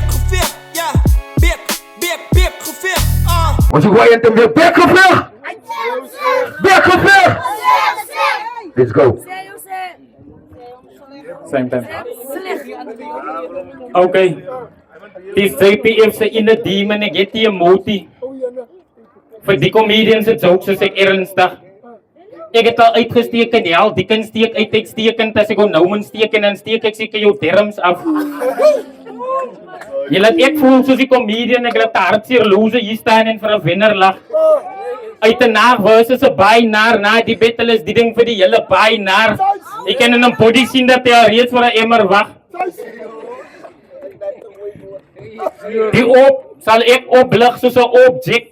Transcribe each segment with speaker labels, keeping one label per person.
Speaker 1: gevecht, ja. Gevecht,
Speaker 2: Wat je gooien te meer bekgevecht! Bekgevecht! Let's go.
Speaker 3: Same time. Okay. Die JPF se in 'n demon ek het die emotie. Vir die comedians het jokes is ek ernstig. Ek het al uitgesteek en hel, die kan steek uitstekend as ek hom nou moet steek en dan steek ek seker jou derms af. Jy laat ek voel soos die comedian, ek laat hartseer loose hier staan en vir 'n wenner lag. Uit 'n naag versus 'n baie na die battle is die ding vir die hele baie naar. Ek kan in 'n body sien dat hy al reeds vir 'n emmer wag. Die op sal ek oplig soos 'n objek.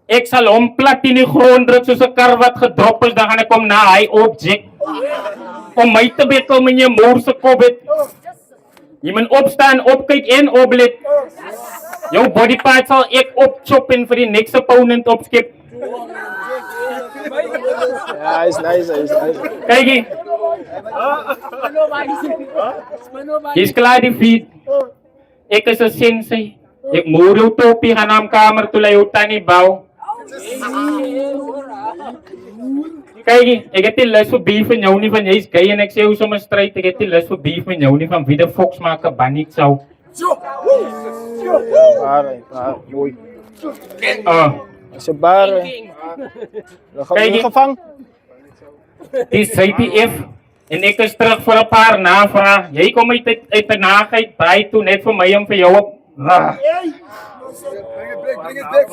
Speaker 3: Ek sal hom plat in die grond druk soos 'n kar wat gedrop is, dan gaan ek hom na hy objek. Om my te bekel met jou moer se kop het. Jy moet opstaan, opkyk en oplet. Jou body part sal ek opchop en vir die next opponent opskep.
Speaker 4: Ja, is nice.
Speaker 3: Kyk hier. Jy's klaar die feed. Ek is 'n sensei. Ek moer jou topie gaan na kamer toe lê jou tannie bou. Kyk, ek het die lus vir beef van jou nie van jy's gay en ek sê hoe sommer stryd, ek het die lus vir beef van jou nie van wie die fox maak 'n bunny sou.
Speaker 4: Pare, mooi.
Speaker 3: Is
Speaker 4: 'n bare. Kyk, gevang.
Speaker 3: Die CPF en ek is terug vir 'n paar navrae. Jy kom uit 'n naagheid by toe net vir my en vir jou op.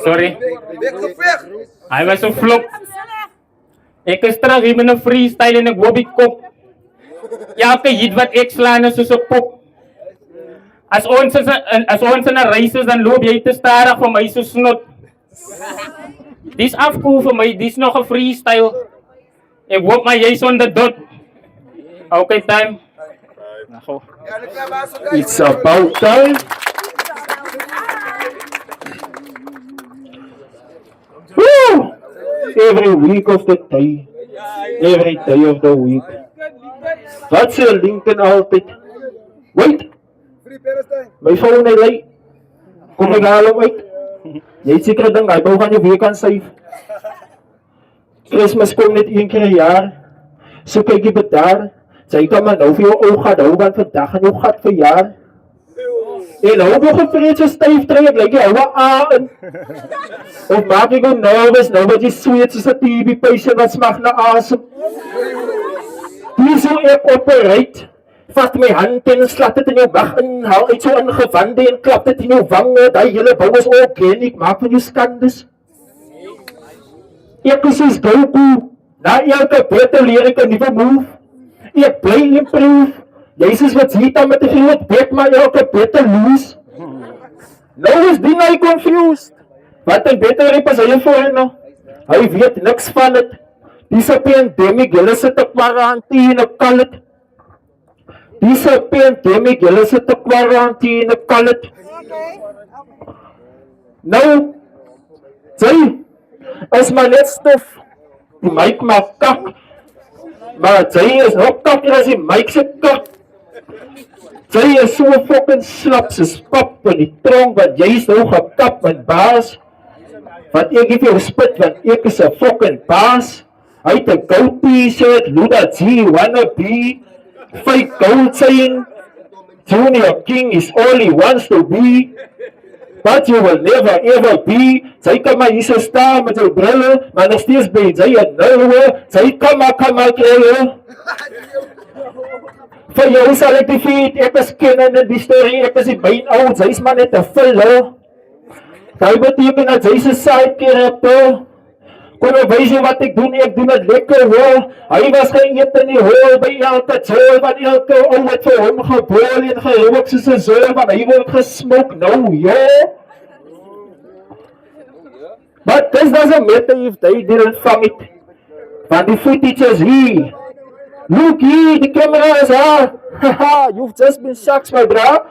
Speaker 3: Sorry. Hy was so flop. Ek is terug hier met 'n freestyle en ek hoop die kop. Elke hit wat ek slaan is soos 'n pop. As ons in 'n reis is, dan loop jy te stadig vir my so snot. Dis afkoel vir my, dis nog 'n freestyle. Ek hoop maar jy's on the dot. Okay, time.
Speaker 2: It's about time. Woo! Every week of the day. Every day of the week. Wat sê Lincoln altyd? Wait! My phone hy lei. Kom ek haal hom uit. Jy het seker ding, hy bou gaan jou week aan syf. Christmas kom net een keer 'n jaar. So kyk jy bedaar. Sy kan maar nou vir jou oog gaan hou, want vandag gaan jou gat verjaar. En hou nog 'n vrees so styf trek, lyk jy hou aan. Of maak ek jou nervous, nou wat jy sweet soos 'n TB patient wat smag na asem. Hier so ek operate. Vat my hand en slat dit in jou wag in, haal uit so ingewande en klap dit in jou wange. Daai hele bou is organic, maak van jou skandes. Ek is soos Goku, na elke beter leer ek 'n nuwe move. Ek bly improve. Jy is wat hier dan met 'n groot bek maar elke beter lose. Nou is die nou confused. Wat 'n beter rep as hy voor nou. Hy weet niks van dit. Dis 'n pandemic, hulle sit op quarantine op kallet. Dis 'n pandemic, hulle sit op quarantine op kallet. Nou, sy is maar net stof. Die mic maak kak. Maar sy is nog kakker as die mic se kak. Sy is so fucking slap soos pap in die tronk wat jy is nou gekap met baas. Want ek het jou spit want ek is 'n fucking baas. Hy het 'n gold t-shirt, Luda G, wannabe, fake gold chain. Junior King is all he wants to be. But you will never ever be. Sy kan maar hier so staan met jou brille, maar nog steeds ben sy 'n nouwe. Sy kan maar kry. Vir jou sal ek die feed, ek is kennen in die story, ek is die byn oud, sy is maar net 'n filler. Dit beteken dat sy se side character. Kom ek wys jou wat ek doen dit lekker hoor. Hy was geëet in die hol by elke zool, want elke ou het vir hom geboel en gerook soos 'n zool, want hy word gesmoke nou, yo. But this doesn't matter if they didn't film it. Want die footage is hier. Look here, the camera is here. Haha, you've just been shocked, my bro.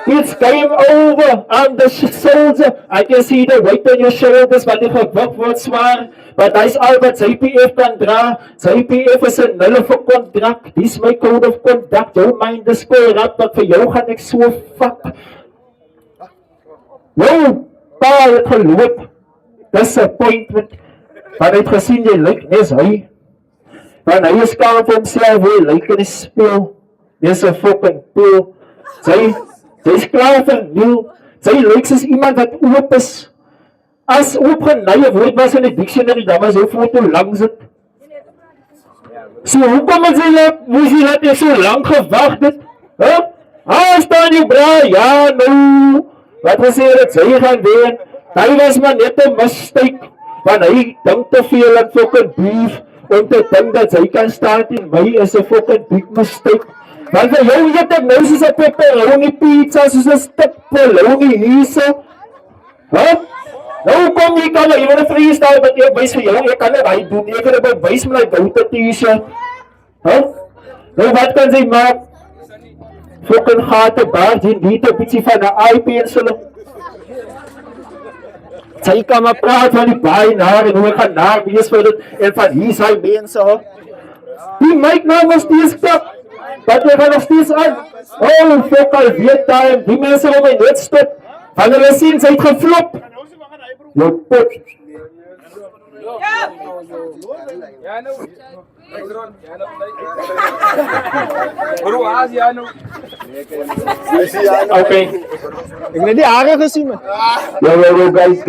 Speaker 2: It's game over. I'm the soldier. I can see the weight on your shoulders, maar die gewig word zwaar. Maar dat is al wat JPF kan dra. JPF is een nulle vir contract. Dis my code of conduct. Jou mind is cool rap, wat vir jou gaan ek so fuck. Jou pa het geloop. Disappointment. Maar hy het gesien jy lyk nes hy. Want hy is kaal vir homself hoe hy lyk in die speel. Dis 'n fucking pool. Sy is klaar vir nieuw. Sy lyk soos iemand wat oop is. As oopgeneie woord was in die dictionary, dan was hy foto lang sit. So hoekom het moes jy dat jy so lang gewag het? Huh? Staan jy bra? Ja, nou. Wat gesê het sy gaan doen? Hy was maar net 'n mistake. Want hy dink te veel aan fucking beef. Om te dink dat sy kan staan en my is 'n fucking big mistake. Want vir jou eet ek nou soos 'n pepperoni pizza, soos 'n stuk polony hierso. Huh? Nou kom jy kan jy wil 'n freestyle wat jy wys vir jou, ek kan dit hy doen, ek kan dit wys met my goute t-shirt. Huh? Nou wat kan sy maak? Fucking gate baard en dit 'n bietjie van 'n eye-pencil. Sy kan maar praat van die baie naar en hoe ek gaan naar wees vir dit en van hier sy mense ho. Die mic nou was steeds stop. Wat jy gaan nog steeds aan. Oh, fuck al weet time. Die mense wil my net stop. Van hulle sien sy het geflop. Jou pot.
Speaker 3: Okay.
Speaker 4: Ek het die hare gesien man.
Speaker 2: Yo, guys.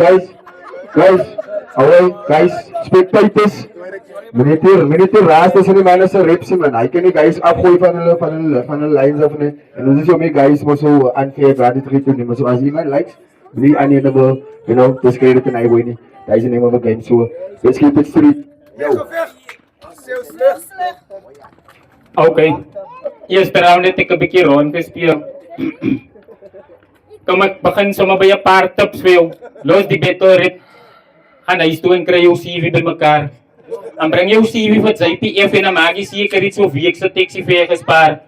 Speaker 2: Alright, guys, spectators. Meneer Raas is in die manne se reps man. Hy kan die guys afgooi van hulle lines af net. En dis is om die guys mos so unfair gratitude te neem. So as iemand likes, be unable, you know, discredit and I win. That is the name of the game. So let's keep it street. Yo.
Speaker 3: Okay. Eerste round het ek 'n bietjie rond gespeel. Kom ek begin sommer by 'n paar tips vir jou. Los die betterrit. Gaan huis toe en kry jou CV bymekaar. Dan bring jou CV vir JPF en dan maak jy seker iets of week se taxi vir gespaar.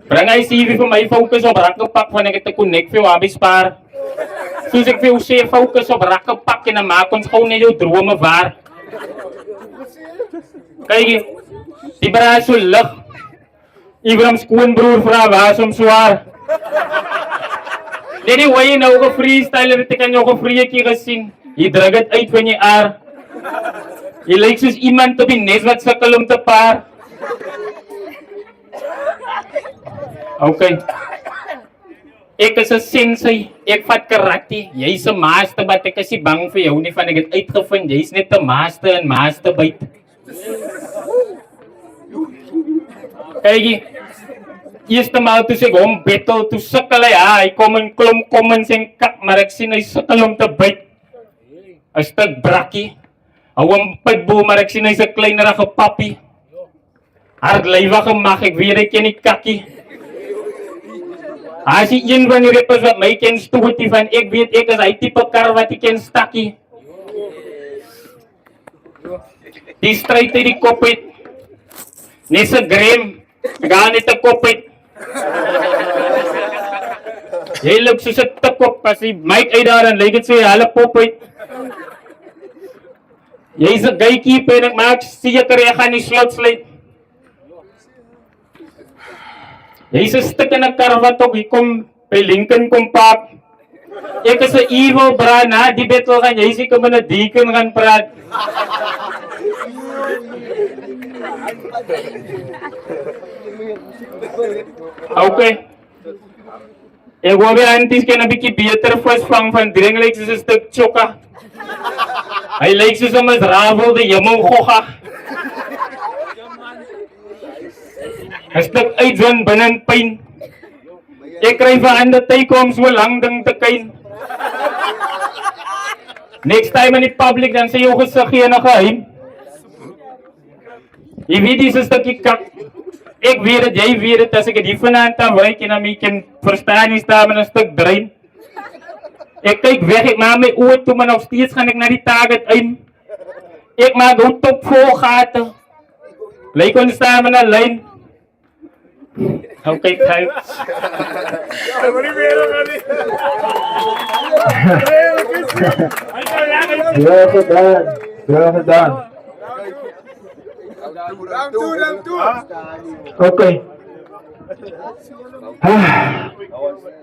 Speaker 3: Bring hy CV vir my fokus op rakkepak van ek het 'n connect vir jou AB spaar. Soos ek vir jou sê, fokus op rakkepak en dan maak ons gou net jou drome waar. Kyk, die braai so lig. Ibrahim skoonbroer vra waar som swaar. Dit is hoe jy nou 'n freestyle het ek aan jou 'n vreetjie gesien. Jy druk dit uit van jy aar. Jy lyk soos iemand op die nes wat sukkel om te paar. Okay. Ek is 'n sensei, ek vat karate. Jy's 'n master, maar ek is nie bang vir jou nie van ek het uitgevind jy's net 'n master en masterbyt. Kyk, eerste maal toe ek hom battle, toe sukkel hy kom in klomp kom in sy kak, maar ek sien hy sukkel om te byt. 'n Stuk brakkie. Hou hom pitbull, maar ek sien hy's 'n kleinerige pappie. Hardlywige mag, ek weet ek ken die kakkie. As jy een van die rappers wat my ken stoot van ek weet ek is hy tipe kar wat ek ken stakkie. Die stryd uit die kop uit. Nes 'n gram, gaan net 'n kop uit. Jy loop soos 'n tikkop as die mic uit daar en lyk dit sê hulle pop uit. Jy's 'n gatekeeper en ek maak seker jy gaan nie slot sluit. Jy's 'n stuk in 'n kar wat ook hier kom by Lincoln kom park. Ek is 'n evil bra na die battle gaan jy seker met 'n deacon gaan praat. Okay. Ek wou weer anties ken 'n bietjie beter visvang van Dringlyk soos 'n stuk chokka. Hy lyk soos 'n misravelde hemelgogga. 'n Stuk uitwin binne pyn. Ek kry vir ander tyd om so lank ding te kyn. Next time in die public dan sê jou gesig geen geheim. Jy weet dis 'n stukkie kak. Ek weet dit, jy weet dit, as ek dit vanaand dan wyk en dan my kan verstaan nie staan met 'n stuk drein. Ek kyk weg, ek maak my oë toe, maar nog steeds gaan ek na die target aim. Ek maak ook top vol gate. Lyk ons staan met 'n lyn. Okay, type.
Speaker 2: Well gedaan. Well gedaan.
Speaker 4: Round 2.
Speaker 2: Okay.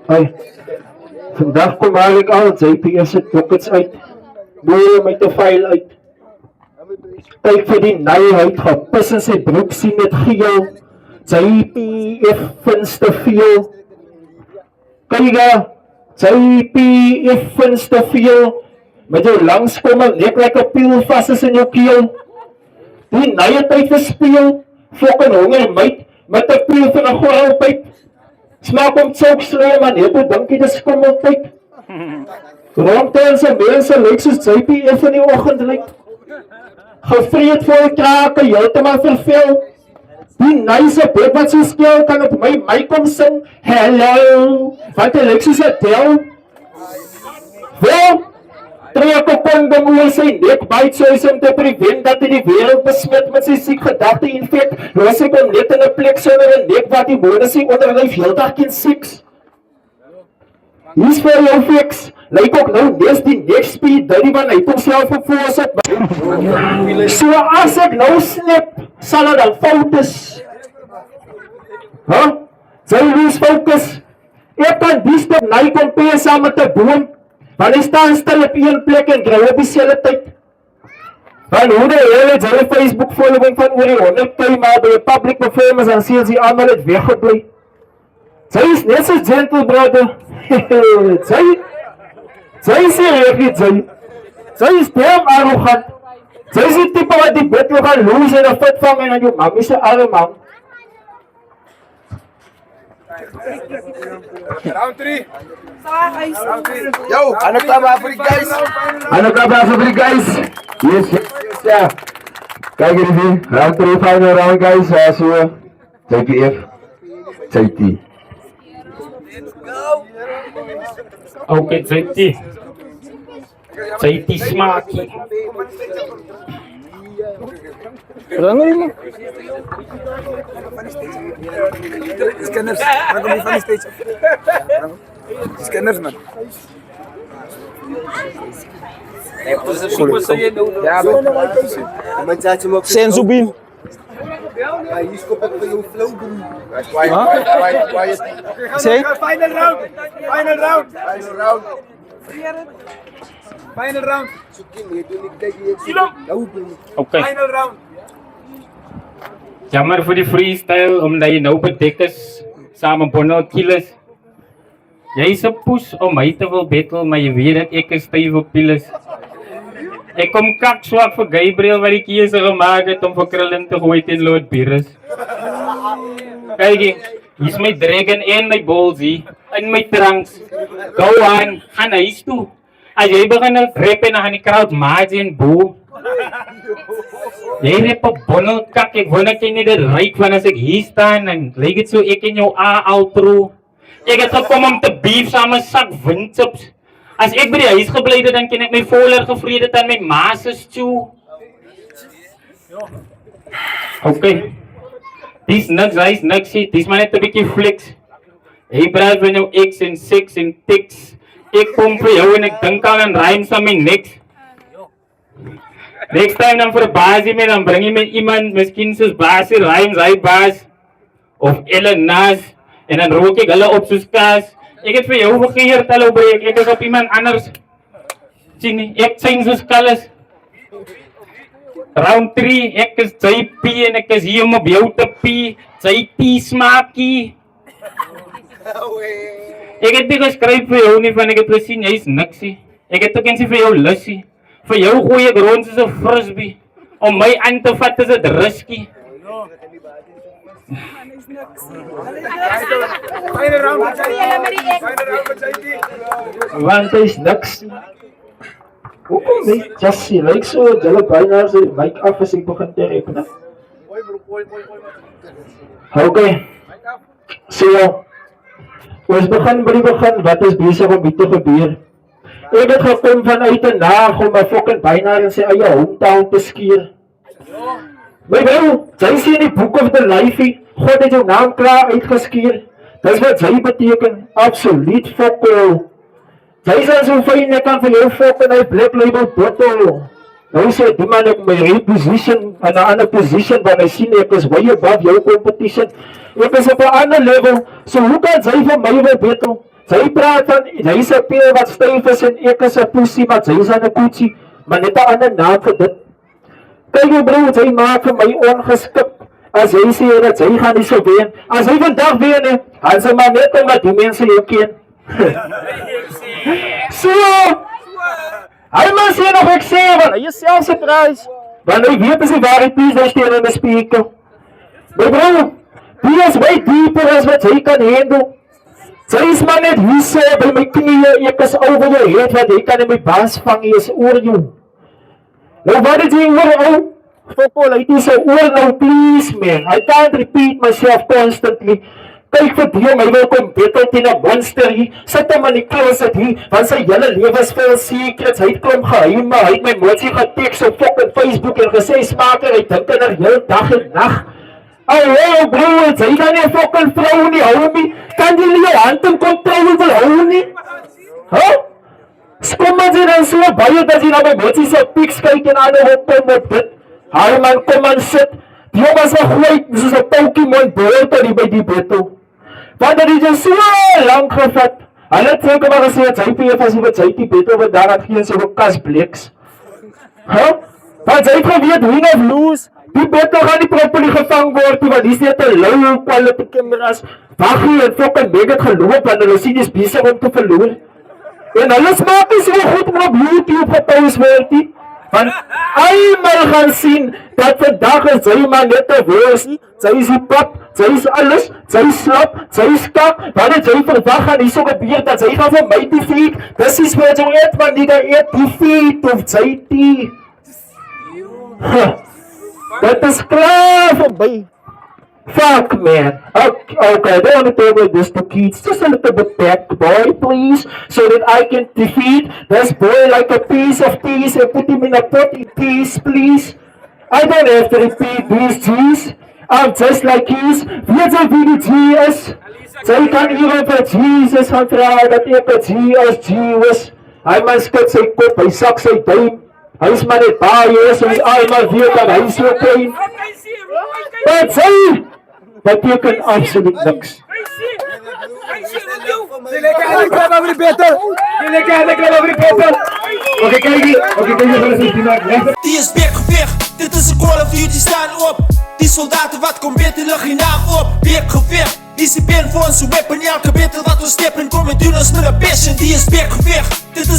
Speaker 2: Ay. Vandag kom eigenlijk al het JPS het pockets uit. Boeie met de file uit. Kyk vir die nijheid gepis in sy broek sien met geel. JPF vindt te veel. Kyk JPF vindt te veel. Met jou langskommel nek like 'n piel vas is in jou keel. Die nye tyd verspeel, fokken honger myt, met 'n piel van 'n gorrelpyp. Smaak om tsokslee, man, het hoe dink jy dis skommeltyd? Rondtens en mense lyk soos JPF in die oggend lyk. Gevreed voor die krake, heeltemal vervel. Die nice bed wat so skeel, kan op my kom sing, hello, want hy lyk soos 'n tel. Wel, trek op kondom oor sy nek, byt soos om te prevent dat hy die wereld besmet met sy siek gedagte infect. Los ek hom net in 'n plek sonder 'n nek wat die woorde sy onderlyf heeldag geen seks. Hier's vir jou fix. Lyk ook nou nes die next speed, dit van hy homself op voorsit. So as ek nou snap, sal dit dan fout is. Sy lose focus. Ek kan die stap nie compare saam met 'n boom. Want hy staan stil op een plek en grou op dieselfde tyd. Want hoe die hele het sy Facebook following van oor die 100k, maar by 'n public performance en sien sy almal het weggebly. Sy is net so gentle, brother. Sy is hier, sy is damn arrogant. Sy is die type wat die bed gaan lose en 'n fit vang en aan jou mammy se arm hang.
Speaker 4: Round 3. Yo, ano klaba vir die guys?
Speaker 2: Ano klaba vir die guys? Yes, ja. Kijk hier, round 3 final round guys. So, JPF, JT.
Speaker 3: Okay, JT. JT Smaky.
Speaker 4: Ano mo?
Speaker 1: Scanners, I'm going to be funny stage. Scanners, man.
Speaker 4: Senso beam. Say?
Speaker 1: Final round.
Speaker 3: Okay.
Speaker 1: Final round.
Speaker 3: Jammer vir die freestyle, omdat jy nou bedek is, saam met Bonald Kielers. Jy is 'n poes om my te wil battle, maar jy weet dat ek is styf op piles. Ek kom kak swak vir Gabriel wat die keuse gemaak het om vir Krillin te gooi teen Lord Beerus. Kyk, hier's my dragon en my ballsy, in my trunks. Go on, gaan huis toe. As jy begin rap en dan gaan die crowd magie en boe. Jy rap op Bonald kak, ek wil net jy nie dit ryk van as ek hier staan en lyk dit so ek en jou outro. Ek het gekom om te beef saam met sak windchips. As ek by die huis gebly het, dan kan ek my voller gevrede het aan my ma se stew. Okay. Dis niks, hy's niks, dis maar net 'n bietjie flex. Hey praat van jou X en 6 en tics. Ek kom vir jou en ek dink al aan rhymes aan my nek. Next time dan vir Basie mee, dan bring jy met iemand, miskien soos Basie rhymes, hy Bas. Of Ellen Nas. En dan rook ek hulle op soos kaas. Ek het vir jou vergeer tel breek, ek is op iemand anders. Sien nie, ek sien soos kalles. Round 3, ek is JP en ek is hier om op jou te pee. JT Smaky. Ek het nie geskryf vir jou nie, van ek het gesien, jy is niksie. Ek het ook eens vir jou lussie. Vir jou gooi ek rond soos 'n frisbee. Om my aan te vat is dit risky.
Speaker 1: Final round.
Speaker 2: Want hy is niks. Hoekom nie? Jassie, lyk so, jylle bijna sy mic af as ek begin te rap. Okay. So, ons begin by die begin, wat is besig om hier te gebeur? Ek het gekom vanuit 'n naag om my fucking byna in sy eie hometown te skeer. My bro, jy sien die Book of the Life, God het jou naam klaar uitgeskeer. Dis wat jy beteken, absoluut fokol. Jy is so fyn, ek kan vir jou fok in hy Black Label bottle. Nou sê die man ek my reposition in 'n ander position, want hy sien ek is way above jou competition. Ek is op 'n ander level, so hoe kan jy vir my wil betel? Jy praat van, jy is 'n peel wat styf is en ek is 'n pussy, maar jy is 'n koetsie, maar net 'n ander naam vir dit. Kyk jou bro, jy maak vir my ongeskik. As jy sê dat jy gaan nie so wen, as hy vandag wen, dan sê maar net omdat die mense jou ken. So, hy maar sê nog ek sê, want hy is self surprise. Want hy weet as hy waar die pies daar steen in die speaker. My bro, die is way dieper as wat jy kan handle. Sy is maar net hier so by my knieë, ek is over jou head, wat jy kan in my baas vang, jy is oor jou. Nou wat het jy oor ou? Fokol, hy is so oor nou, please man. I can't repeat myself constantly. Kyk vir die hom, hy wil kom betel teen 'n monster hier. Sit hom in die closet hier, want sy hele lewe is vol secrets. Hy het klomp geheime, hy het my motie geteks op fucking Facebook en gesê smaker, hy dink aan haar heel dag en nag. Oh bro, jy kan nie 'n fucking vrou nie hou nie. Kan jy nie jou hand in kontrole wil hou nie? Kom maar jy dan so baie dat jy na my motie se pics kyk en ander op met dit. Haai man, kom aan sit. Die hom was nog gooi, soos 'n Pokémon boord by die battle. Want dit is so lang gevat. Hulle het seker maar gesê dat hy PF as wat hy die battle wat daar het geen so 'n kasbleks. Want jy het geweet win of lose. Die battle gaan nie properly gevang word nie, want die sê te low quality cameras. Wag hier en fucking beg het geloop want hulle sien dis besig om te verloor. En hulle smaak is so goed om op YouTube gepost word nie. Want eenmaal gaan sien dat vandag is jy maar net 'n worsie, sy is die pap, sy is alles, sy is slap, sy is kak, wat het jy verwag gaan hier so gebeur, dat sy gaan vir my defeat, dis is wat jy eet, man, die eet defeat, of sy die, dat is klaar voorbij. Fuck man. Okay, I don't want to talk about this to kids. Just a little bit back, boy, please. So that I can defeat this boy like a piece of peas and put him in a pot in peace, please. I don't have to repeat these G's. I'm just like his. Weet jy wie die G is? Sy kan hier vir Jesus gaan vra dat ek 'n G as G was. Hy man skud sy kop, hy sak sy duim. Hy is maar net baie, so hy almal weet dat hy so klein. But sy beteken absoluut niks.
Speaker 1: Dile que hay que abrir battle. Dile que hay que abrir battle. Okay, kijk hier van de 16.
Speaker 5: Die is weergevecht, dit is een Call of Duty, staan op. Die soldaten wat komt beter, lig je naam op. Weergevecht, die ben voor onze weapon. Elke battle wat we steppen, kom met doen als met een passion. Die is weergevecht, dit is